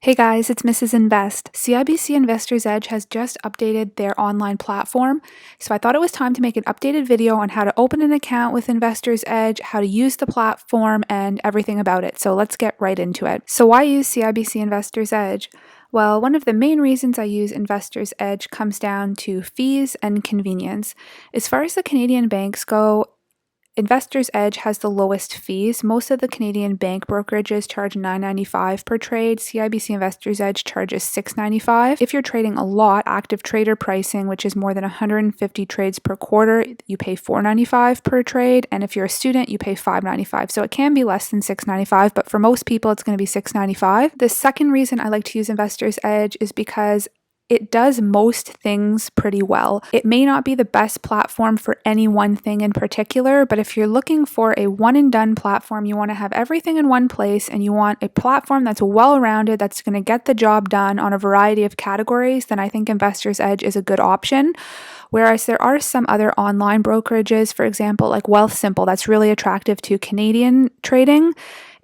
Hey guys, it's Mrs. Invest. CIBC Investors Edge has just updated their online platform, so I thought it was time to make an updated video on how to open an account with Investors Edge, how to use the platform, and everything about it. So let's get right into it. So why use CIBC Investors Edge? Well, one of the main reasons I use Investors Edge comes down to fees and convenience. As far as the Canadian banks go, Investors Edge has the lowest fees. Most of the Canadian bank brokerages charge $9.95 per trade. CIBC Investors Edge charges $6.95. If you're trading a lot, active trader pricing, which is more than 150 trades per quarter, you pay $4.95 per trade. And if you're a student, you pay $5.95. So it can be less than $6.95, but for most people, it's going to be $6.95. The second reason I like to use Investors Edge is because it does most things pretty well. It may not be the best platform for any one thing in particular, but if you're looking for a one and done platform, you want to have everything in one place and you want a platform that's well-rounded, that's going to get the job done on a variety of categories, then I think Investors Edge is a good option. Whereas there are some other online brokerages, for example, like Wealthsimple, that's really attractive to Canadian trading.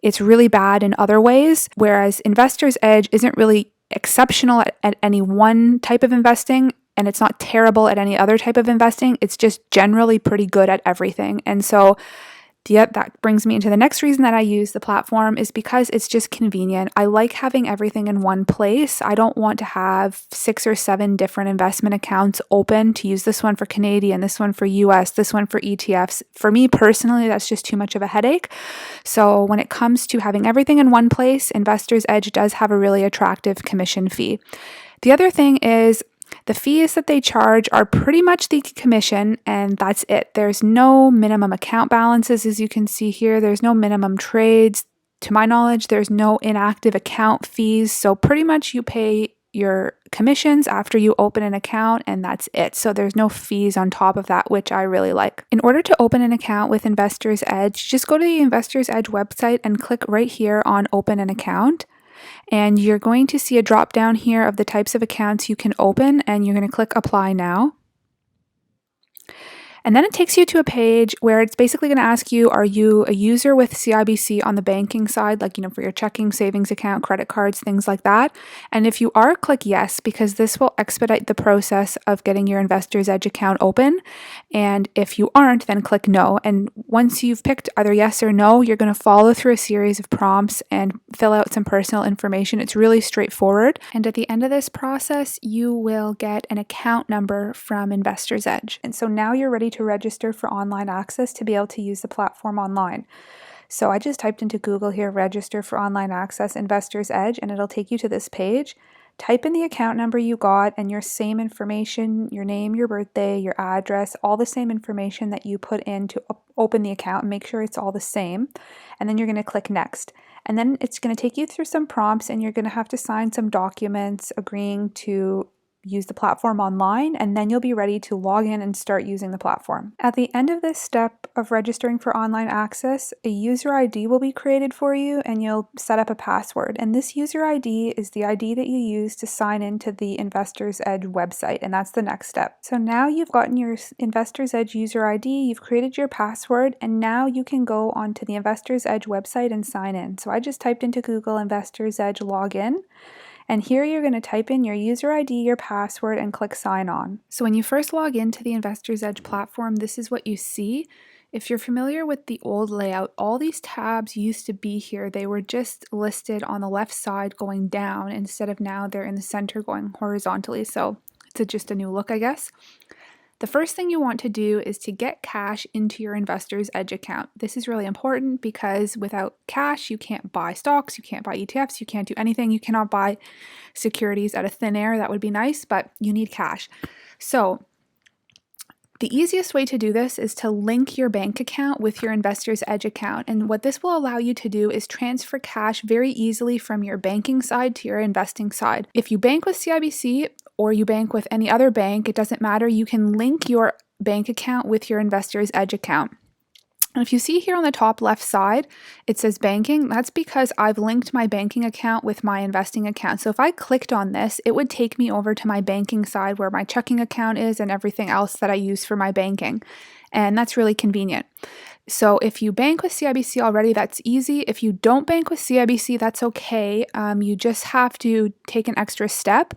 It's really bad in other ways, whereas Investors Edge isn't really exceptional at any one type of investing, and it's not terrible at any other type of investing. It's just generally pretty good at everything. And so that brings me into the next reason that I use the platform is because it's just convenient. I like having everything in one place. I don't want to have 6 or 7 different investment accounts open to use this one for Canadian, this one for US, this one for ETFs. For me personally, that's just too much of a headache. So when it comes to having everything in one place, Investors Edge does have a really attractive commission fee. The other thing is the fees that they charge are pretty much the commission, and that's it. There's no minimum account balances, as you can see here. There's no minimum trades. To my knowledge, there's no inactive account fees. So pretty much you pay your commissions after you open an account, and that's it. So there's no fees on top of that, which I really like. In order to open an account with Investors Edge, just go to the Investors Edge website and click right here on Open an Account. And you're going to see a drop down here of the types of accounts you can open, and you're going to click Apply Now. And then it takes you to a page where it's basically going to ask you, are you a user with CIBC on the banking side, like, for your checking, savings account, credit cards, things like that? And if you are, click yes, because this will expedite the process of getting your Investors Edge account open. And if you aren't, then click no. And once you've picked either yes or no, you're going to follow through a series of prompts and fill out some personal information. It's really straightforward. And at the end of this process, you will get an account number from Investors Edge. And so now you're ready to register for online access to be able to use the platform online. So I just typed into Google here, register for online access Investors Edge, and it'll take you to this page. Type in the account number you got and your same information, your name, your birthday, your address, all the same information that you put in to open the account. Make sure it's all the same. And then you're going to click next. And then it's going to take you through some prompts, and you're going to have to sign some documents agreeing to use the platform online, and then you'll be ready to log in and start using the platform. At the end of this step of registering for online access, a user ID will be created for you, and you'll set up a password. And this user ID is the ID that you use to sign into the Investors Edge website, and that's the next step. So now you've gotten your Investors Edge user ID, you've created your password, and now you can go onto the Investors Edge website and sign in. So I just typed into Google Investors Edge login. And here you're going to type in your user ID, your password, and click sign on. So when you first log into the Investors Edge platform, this is what you see. If you're familiar with the old layout, all these tabs used to be here. They were just listed on the left side going down instead of now they're in the center going horizontally. So it's just a new look, I guess. The first thing you want to do is to get cash into your Investors Edge account. This is really important because without cash, you can't buy stocks, you can't buy ETFs, you can't do anything. You cannot buy securities out of thin air. That would be nice, but you need cash. So the easiest way to do this is to link your bank account with your Investors Edge account. And what this will allow you to do is transfer cash very easily from your banking side to your investing side. If you bank with CIBC, or you bank with any other bank, it doesn't matter. You can link your bank account with your Investors Edge account. And if you see here on the top left side, it says banking. That's because I've linked my banking account with my investing account. So if I clicked on this, it would take me over to my banking side where my checking account is and everything else that I use for my banking. And that's really convenient. So if you bank with CIBC already, that's easy. If you don't bank with CIBC, that's okay. You just have to take an extra step.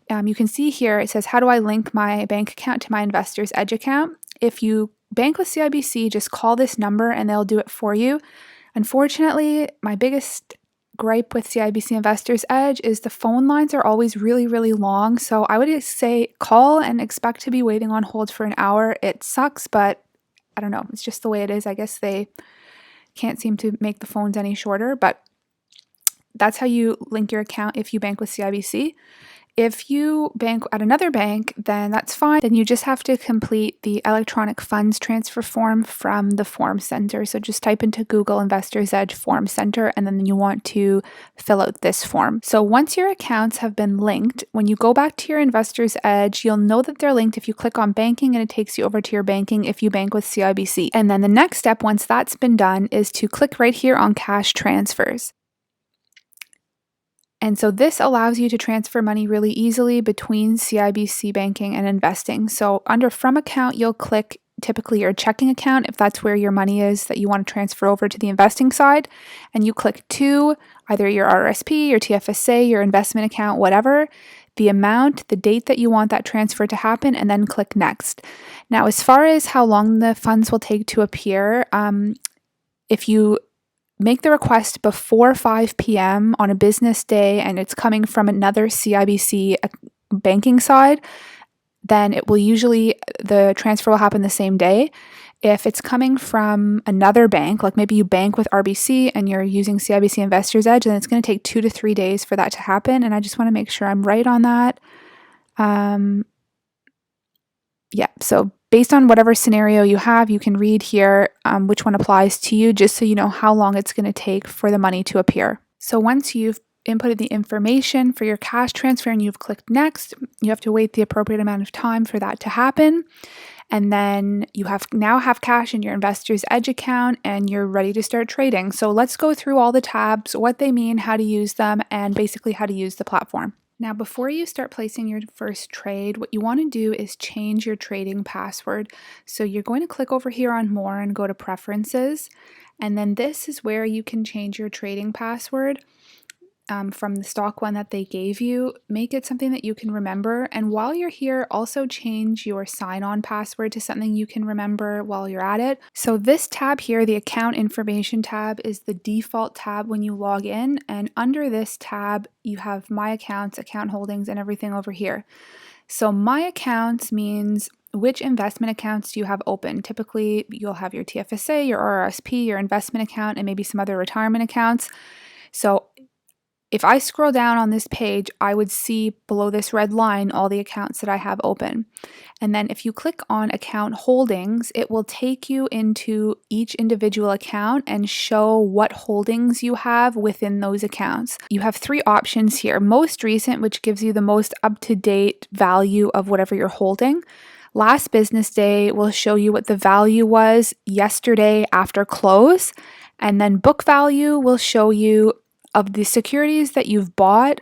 You can see here, it says, how do I link my bank account to my Investors Edge account? If you bank with CIBC, just call this number and they'll do it for you. Unfortunately, my biggest gripe with CIBC Investors Edge is the phone lines are always really, really long. So I would say call and expect to be waiting on hold for an hour. It sucks, but I don't know. It's just the way it is. I guess they can't seem to make the phones any shorter, but that's how you link your account if you bank with CIBC. If you bank at another bank, then that's fine. Then you just have to complete the electronic funds transfer form from the Form Center. So just type into Google Investors Edge Form Center, and then you want to fill out this form. So once your accounts have been linked, when you go back to your Investors Edge, you'll know that they're linked if you click on banking, and it takes you over to your banking if you bank with CIBC. And then the next step, once that's been done, is to click right here on cash transfers. And so this allows you to transfer money really easily between CIBC banking and investing. So under from account, you'll click typically your checking account if that's where your money is that you want to transfer over to the investing side. And you click to either your RRSP, your TFSA, your investment account, whatever, the amount, the date that you want that transfer to happen, and then click next. Now, as far as how long the funds will take to appear, if you make the request before 5 p.m. on a business day and it's coming from another CIBC banking side, then it will usually, the transfer will happen the same day. If it's coming from another bank, like maybe you bank with RBC and you're using CIBC Investors Edge, then it's going to take 2 to 3 days for that to happen. And I just want to make sure I'm right on that. So based on whatever scenario you have, you can read here which one applies to you, just so you know how long it's going to take for the money to appear. So once you've inputted the information for your cash transfer and you've clicked next, you have to wait the appropriate amount of time for that to happen. And then you now have cash in your Investors Edge account and you're ready to start trading. So let's go through all the tabs, what they mean, how to use them, and basically how to use the platform. Now, before you start placing your first trade, what you want to do is change your trading password. So you're going to click over here on More and go to Preferences. And then this is where you can change your trading password from the stock one that they gave you. Make it something that you can remember. And while you're here, also change your sign-on password to something you can remember while you're at it. So this tab here, the Account Information tab, is the default tab when you log in. And under this tab, you have My Accounts, Account Holdings, and everything over here. So My Accounts means which investment accounts do you have open. Typically, you'll have your TFSA, your RRSP, your investment account, and maybe some other retirement accounts. So if I scroll down on this page, I would see below this red line all the accounts that I have open. And then if you click on Account Holdings, it will take you into each individual account and show what holdings you have within those accounts. You have 3 options here. Most recent, which gives you the most up-to-date value of whatever you're holding. Last business day will show you what the value was yesterday after close. And then book value will show you of the securities that you've bought,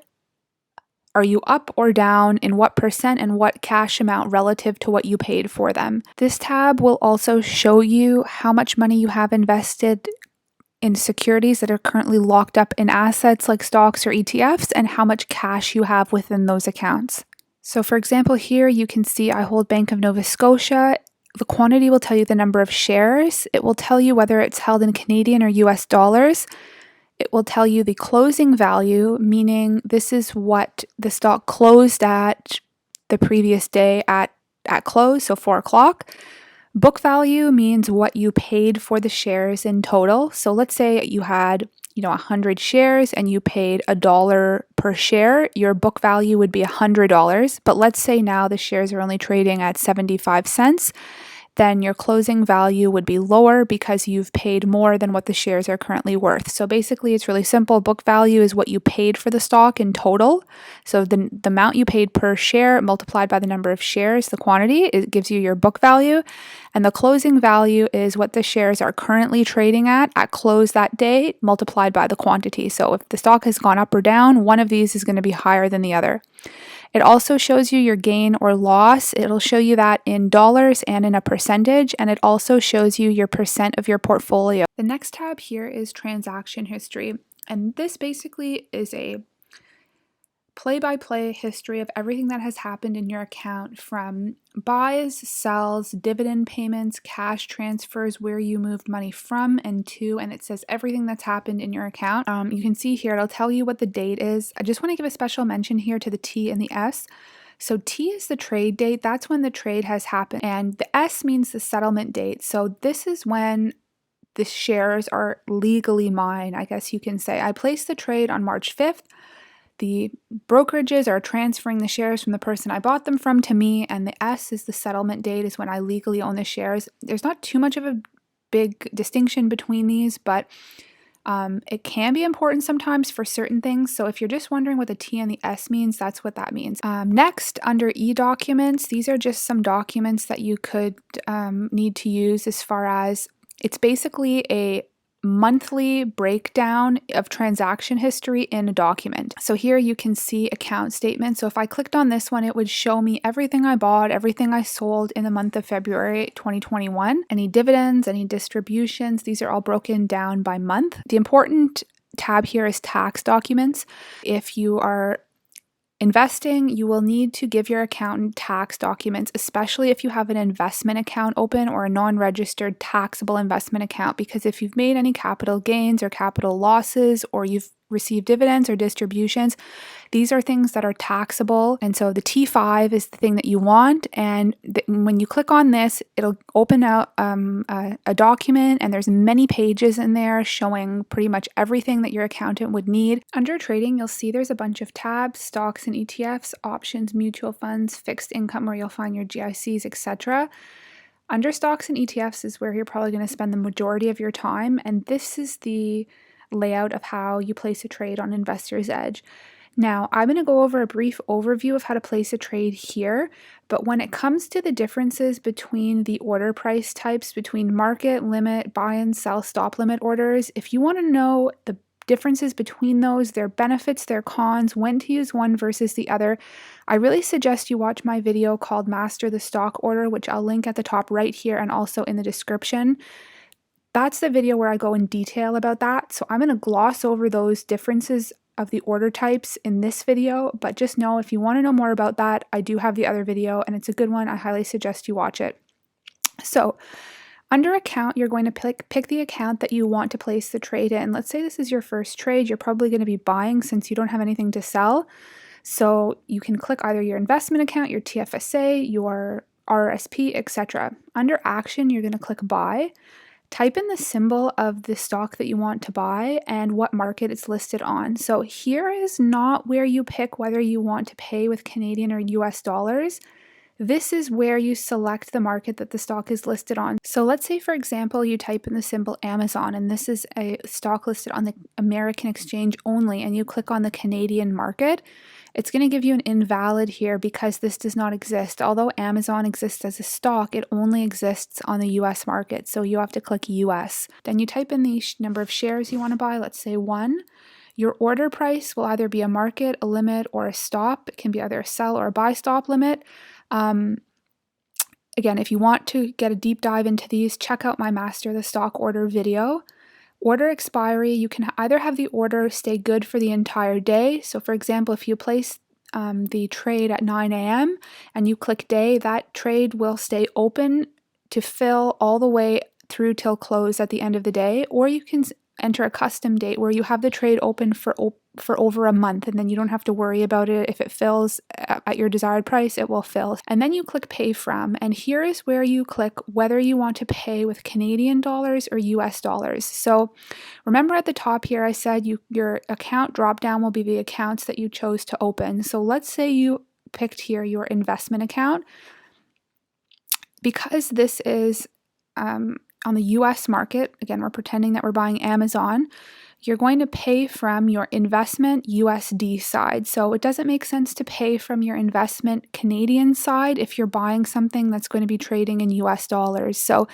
are you up or down in what percent and what cash amount relative to what you paid for them. This tab will also show you how much money you have invested in securities that are currently locked up in assets like stocks or ETFs and how much cash you have within those accounts. So for example, here you can see I hold Bank of Nova Scotia. The quantity will tell you the number of shares. It will tell you whether it's held in Canadian or US dollars. It will tell you the closing value, meaning this is what the stock closed at the previous day at close, so 4 o'clock. Book value means what you paid for the shares in total. So let's say you had 100 shares and you paid $1 per share. Your book value would be $100. But let's say now the shares are only trading at 75 cents. Then your closing value would be lower because you've paid more than what the shares are currently worth. So basically, it's really simple. Book value is what you paid for the stock in total. So the amount you paid per share multiplied by the number of shares, the quantity, it gives you your book value. And the closing value is what the shares are currently trading at close that day multiplied by the quantity. So if the stock has gone up or down, one of these is going to be higher than the other. It also shows you your gain or loss. It'll show you that in dollars and in a percentage, and it also shows you your percent of your portfolio. The next tab here is transaction history, and this basically is a play-by-play history of everything that has happened in your account, from buys, sells, dividend payments, cash transfers, where you moved money from and to, and it says everything that's happened in your account. You can see here, it'll tell you what the date is. I just want to give a special mention here to the T and the S. So T is the trade date. That's when the trade has happened. And the S means the settlement date. So this is when the shares are legally mine, I guess you can say. I placed the trade on March 5th. The brokerages are transferring the shares from the person I bought them from to me, and the S is the settlement date, is when I legally own the shares. There's not too much of a big distinction between these, but it can be important sometimes for certain things. So if you're just wondering what the T and the S means, that's what that means. Next, under e-documents, these are just some documents that you could need to use, as far as it's basically a monthly breakdown of transaction history in a document. So here you can see account statements. So if I clicked on this one, it would show me everything I bought, everything I sold in the month of February 2021, any dividends, any distributions. These are all broken down by month. The important tab here is tax documents. If you are investing, you will need to give your accountant tax documents, especially if you have an investment account open or a non-registered taxable investment account, because if you've made any capital gains or capital losses, or you've received dividends or distributions, these are things that are taxable. And so the T5 is the thing that you want. And when you click on this, it'll open out a document, and there's many pages in there showing pretty much everything that your accountant would need. Under trading, you'll see there's a bunch of tabs: stocks and ETFs, options, mutual funds, fixed income, where you'll find your GICs, etc. Under stocks and ETFs is where you're probably going to spend the majority of your time. And this is the layout of how you place a trade on Investors Edge. Now, I'm going to go over a brief overview of how to place a trade here, but when it comes to the differences between the order price types, between market, limit, buy and sell, stop limit orders, if you want to know the differences between those, their benefits, their cons, when to use one versus the other, I really suggest you watch my video called Master the Stock Order, which I'll link at the top right here and also in the description. That's the video where I go in detail about that. So I'm going to gloss over those differences of the order types in this video, but just know if you want to know more about that, I do have the other video, and it's a good one. I highly suggest you watch it. So under account, you're going to pick the account that you want to place the trade in. Let's say this is your first trade. You're probably going to be buying since you don't have anything to sell. So you can click either your investment account, your TFSA, your RRSP, etc. Under action, you're going to click buy. Type in the symbol of the stock that you want to buy and what market it's listed on. So here is not where you pick whether you want to pay with Canadian or US dollars. This is where you select the market that the stock is listed on. So let's say, for example, you type in the symbol Amazon, and this is a stock listed on the American exchange only, and you click on the Canadian market. It's going to give you an invalid here because this does not exist. Although Amazon exists as a stock, it only exists on the US market. So you have to click US. Then you type in the number of shares you want to buy, let's say 1. Your order price will either be a market, a limit, or a stop. It can be either a sell or a buy stop limit. Again, if you want to get a deep dive into these, check out my Master the Stock Order video. Order expiry, you can either have the order stay good for the entire day. So for example, if you place the trade at 9 a.m. and you click day, that trade will stay open to fill all the way through till close at the end of the day. Or you can enter a custom date where you have the trade open for over a month, and then you don't have to worry about it. If it fills at your desired price, it will fill. And then you click pay from, and here is where you click whether you want to pay with Canadian dollars or US dollars. So remember at the top here I said your account drop down will be the accounts that you chose to open. So let's say you picked here your investment account. Because this is on the US market, again, we're pretending that we're buying Amazon, you're going to pay from your investment USD side. So it doesn't make sense to pay from your investment Canadian side if you're buying something that's going to be trading in US dollars. So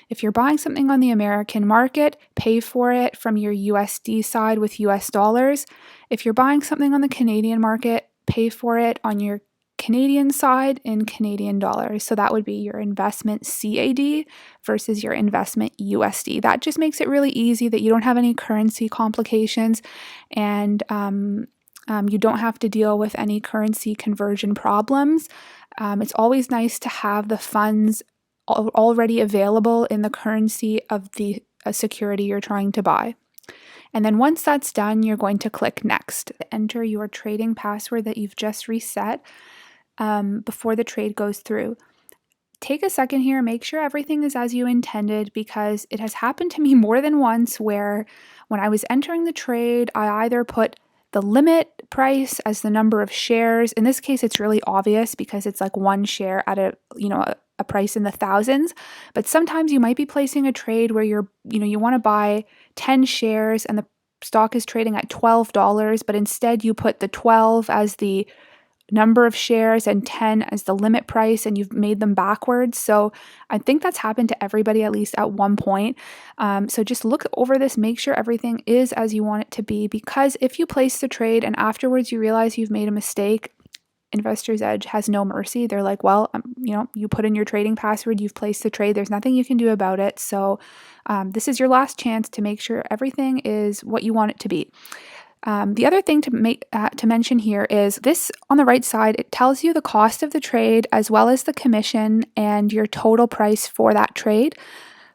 if you're buying something on the American market, pay for it from your USD side with US dollars. If you're buying something on the Canadian market, pay for it on your Canadian side in Canadian dollars. So that would be your investment CAD versus your investment USD. That just makes it really easy that you don't have any currency complications, and you don't have to deal with any currency conversion problems. It's always nice to have the funds already available in the currency of the security you're trying to buy. And then once that's done, you're going to click Next. Enter your trading password that you've just reset before the trade goes through. Take a second here, make sure everything is as you intended, because it has happened to me more than once where when I was entering the trade, I either put the limit price as the number of shares. In this case, it's really obvious because it's like one share at a price in the thousands. But sometimes you might be placing a trade where you want to buy 10 shares and the stock is trading at $12, but instead you put the 12 as the number of shares and 10 as the limit price, and you've made them backwards. So I think that's happened to everybody at least at one point. So just look over this, make sure everything is as you want it to be, because if you place the trade and afterwards you realize you've made a mistake, Investors Edge has no mercy. They're like, well, you put in your trading password, you've placed the trade, there's nothing you can do about it. So this is your last chance to make sure everything is what you want it to be. The other thing to mention here is this on the right side, it tells you the cost of the trade as well as the commission and your total price for that trade.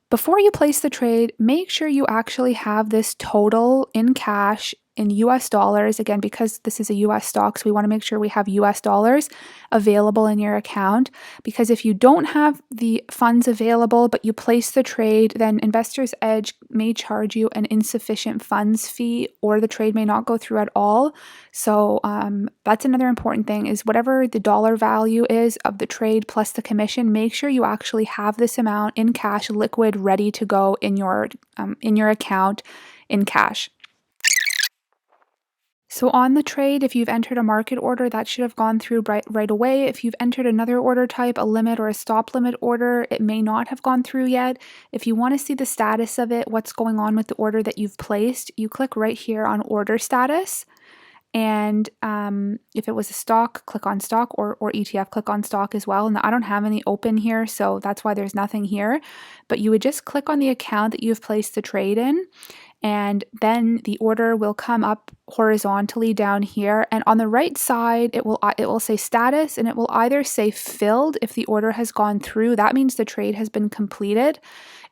Before you place the trade, make sure you actually have this total in cash in US dollars. Again, because this is a US stock, so we want to make sure we have US dollars available in your account. Because if you don't have the funds available, but you place the trade, then Investors Edge may charge you an insufficient funds fee, or the trade may not go through at all. So that's another important thing, is whatever the dollar value is of the trade plus the commission, make sure you actually have this amount in cash, liquid, ready to go in your account in cash. So on the trade, if you've entered a market order, that should have gone through right away. If you've entered another order type, a limit or a stop limit order, it may not have gone through yet. If you want to see the status of it, what's going on with the order that you've placed, you click right here on order status. And if it was a stock, click on stock, or ETF, click on stock as well. And I don't have any open here, so that's why there's nothing here. But you would just click on the account that you've placed the trade in, and then the order will come up horizontally down here. And on the right side, it will say status, and it will either say filled if the order has gone through. That means the trade has been completed.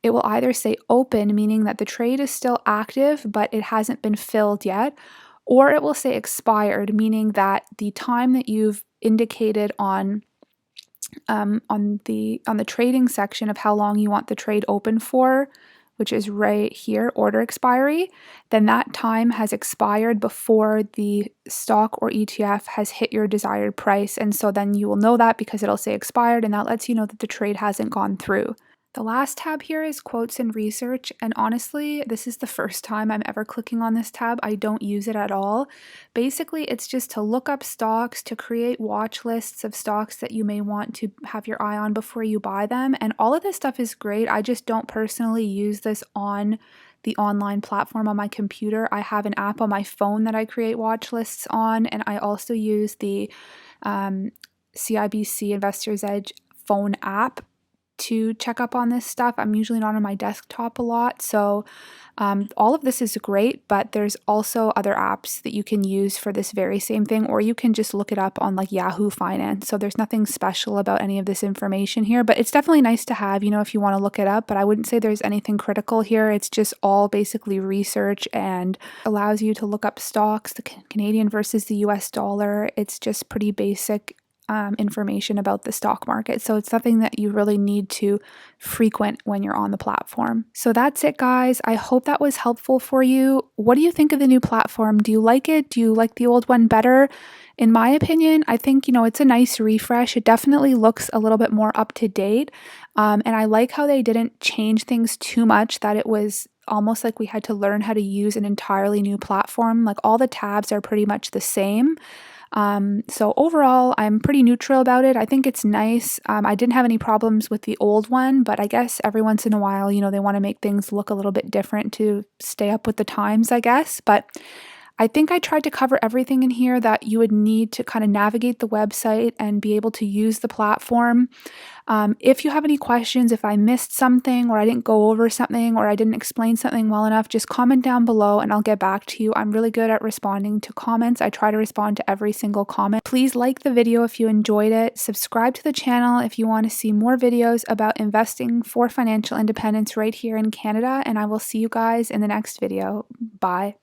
It will either say open, meaning that the trade is still active, but it hasn't been filled yet. Or it will say expired, meaning that the time that you've indicated on the trading section of how long you want the trade open for, which is right here, order expiry, then that time has expired before the stock or ETF has hit your desired price. And so then you will know that because it'll say expired, and that lets you know that the trade hasn't gone through. The last tab here is quotes and research, and honestly, this is the first time I'm ever clicking on this tab. I don't use it at all. Basically, it's just to look up stocks, to create watch lists of stocks that you may want to have your eye on before you buy them, and all of this stuff is great. I just don't personally use this on the online platform on my computer. I have an app on my phone that I create watch lists on, and I also use the CIBC Investors Edge phone app to check up on this stuff. I'm usually not on my desktop a lot, so all of this is great, but there's also other apps that you can use for this very same thing, or you can just look it up on like Yahoo Finance. So there's nothing special about any of this information here, but it's definitely nice to have, if you want to look it up, but I wouldn't say there's anything critical here. It's just all basically research and allows you to look up stocks, the Canadian versus the US dollar. It's just pretty basic information about the stock market. So it's something that you really need to frequent when you're on the platform. So that's it, guys. I hope that was helpful for you. What do you think of the new platform? Do you like it? Do you like the old one better? In my opinion, I think, it's a nice refresh. It definitely looks a little bit more up to date. And I like how they didn't change things too much, that it was almost like we had to learn how to use an entirely new platform. Like all the tabs are pretty much the same. So overall, I'm pretty neutral about it. I think it's nice. I didn't have any problems with the old one, but I guess every once in a while, they want to make things look a little bit different to stay up with the times, I guess. But I think I tried to cover everything in here that you would need to kind of navigate the website and be able to use the platform. If you have any questions, if I missed something or I didn't go over something or I didn't explain something well enough, just comment down below and I'll get back to you. I'm really good at responding to comments. I try to respond to every single comment. Please like the video if you enjoyed it. Subscribe to the channel if you want to see more videos about investing for financial independence right here in Canada. And I will see you guys in the next video. Bye.